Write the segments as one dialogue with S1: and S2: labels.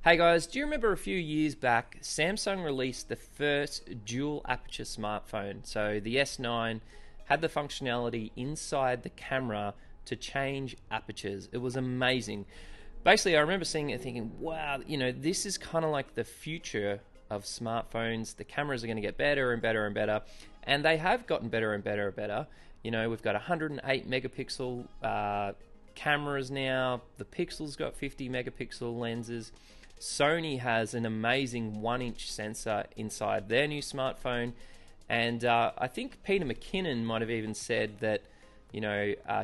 S1: Hey guys, do you remember a few years back, Samsung released the first dual aperture smartphone? So the S9 had the functionality inside the camera to change apertures. It was amazing. Basically, I remember seeing it and thinking, wow, this is kind of like the future of smartphones. The cameras are going to get better and better and better. And they have gotten better and better and better. We've got 108 megapixel cameras now. The Pixel's got 50 megapixel lenses. Sony has an amazing 1-inch sensor inside their new smartphone, and I think Peter McKinnon might have even said that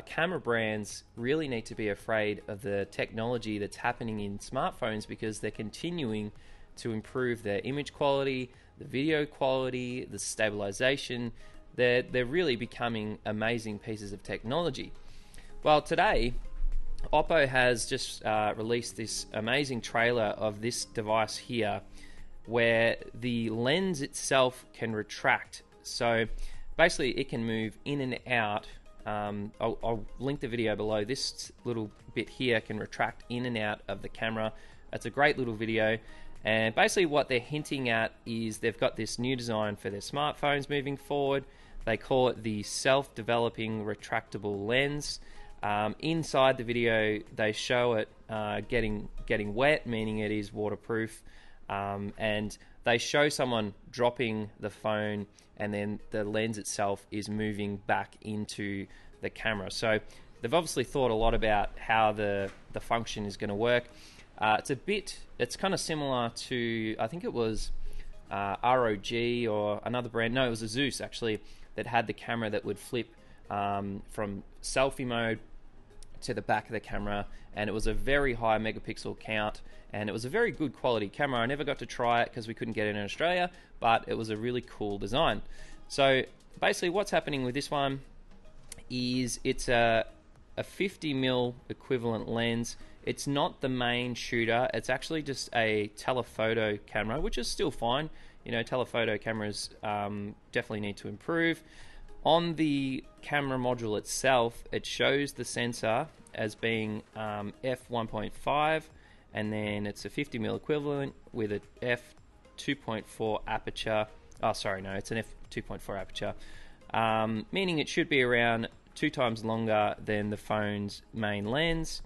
S1: camera brands really need to be afraid of the technology that's happening in smartphones because they're continuing to improve their image quality, the video quality, the stabilization. They're really becoming amazing pieces of technology. Well, today OPPO has just released this amazing trailer of this device here where the lens itself can retract. So basically it can move in and out. I'll link the video below. This little bit here can retract in and out of the camera. It's a great little video. And basically what they're hinting at is they've got this new design for their smartphones moving forward. They call it the self-developing retractable lens. Inside the video, they show it getting wet, meaning it is waterproof, and they show someone dropping the phone, and then the lens itself is moving back into the camera. So they've obviously thought a lot about how the function is going to work. It's kind of similar to, I think it was ROG or another brand. No, it was Asus actually that had the camera that would flip from selfie mode to the back of the camera, and it was a very high megapixel count, and it was a very good quality camera. I never got to try it because we couldn't get it in Australia, but it was a really cool design. So basically what's happening with this one is it's a 50mm equivalent lens. It's not the main shooter, it's actually just a telephoto camera, which is still fine. Telephoto cameras definitely need to improve. On the camera module itself, it shows the sensor as being f1.5, and then it's a 50mm equivalent with a f2.4 aperture. Oh, sorry, no, it's an f2.4 aperture, meaning it should be around 2 times longer than the phone's main lens,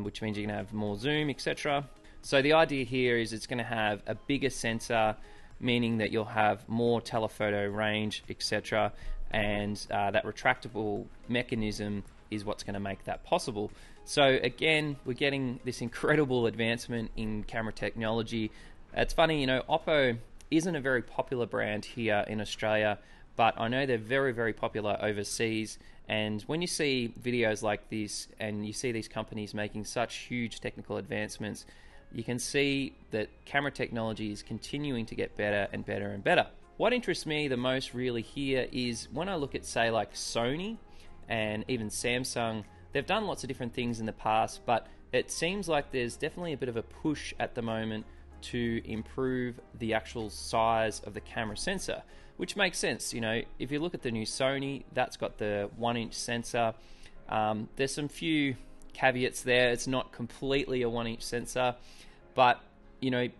S1: which means you can have more zoom, etc. So the idea here is it's going to have a bigger sensor, meaning that you'll have more telephoto range, etc. And that retractable mechanism is what's going to make that possible. So again, we're getting this incredible advancement in camera technology. It's funny, OPPO isn't a very popular brand here in Australia, but I know they're very, very popular overseas. And when you see videos like this and you see these companies making such huge technical advancements, you can see that camera technology is continuing to get better and better and better. What interests me the most really here is when I look at, say, like Sony and even Samsung. They've done lots of different things in the past, but it seems like there's definitely a bit of a push at the moment to improve the actual size of the camera sensor, which makes sense. If you look at the new Sony, that's got the 1-inch sensor. There's some few caveats there. It's not completely a 1-inch sensor, but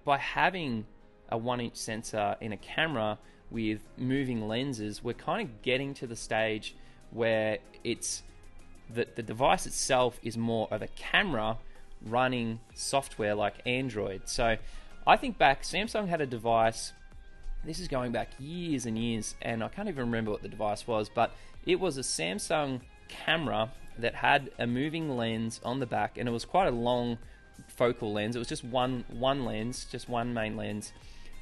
S1: by having a 1-inch sensor in a camera with moving lenses, we're kind of getting to the stage where it's the device itself is more of a camera running software like Android. So I think back, Samsung had a device, this is going back years and years, and I can't even remember what the device was, but it was a Samsung camera that had a moving lens on the back, and it was quite a long focal lens. It was just one lens, just one main lens,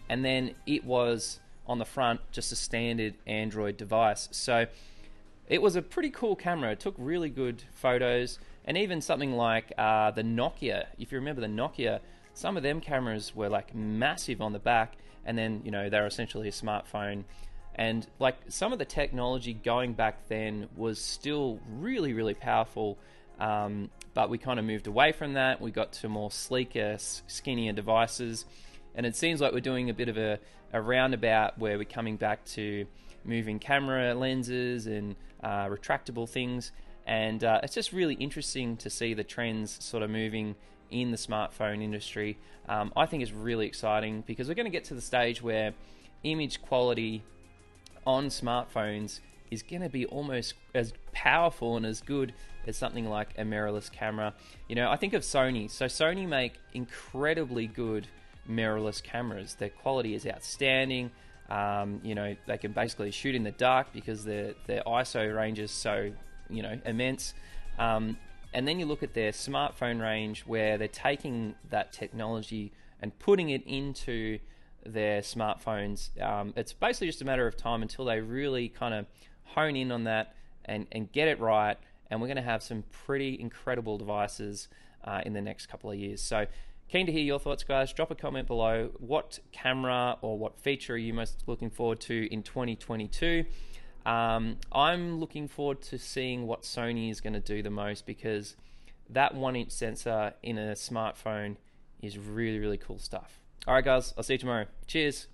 S1: and then it was on the front just a standard Android device. So it was a pretty cool camera. It took really good photos, and even something like the Nokia, if you remember the Nokia, some of them cameras were like massive on the back, and then they're essentially a smartphone. And like some of the technology going back then was still really, really powerful, but we kind of moved away from that. We got to more sleeker, skinnier devices, and it seems like we're doing a bit of a roundabout where we're coming back to moving camera lenses and retractable things. And it's just really interesting to see the trends sort of moving in the smartphone industry, I think is really exciting, because we're going to get to the stage where image quality on smartphones is going to be almost as powerful and as good as something like a mirrorless camera. You know, I think of Sony. So Sony make incredibly good mirrorless cameras. Their quality is outstanding. You know, they can basically shoot in the dark because their ISO range is so, you know, immense. And then you look at their smartphone range, where they're taking that technology and putting it into their smartphones. It's basically just a matter of time until they really kind of hone in on that and get it right, and we're going to have some pretty incredible devices in the next couple of years. So keen to hear your thoughts, guys. Drop a comment below. What camera or what feature are you most looking forward to in 2022? I'm looking forward to seeing what Sony is going to do the most, because that 1-inch sensor in a smartphone is really, really cool stuff. All right, guys, I'll see you tomorrow. Cheers.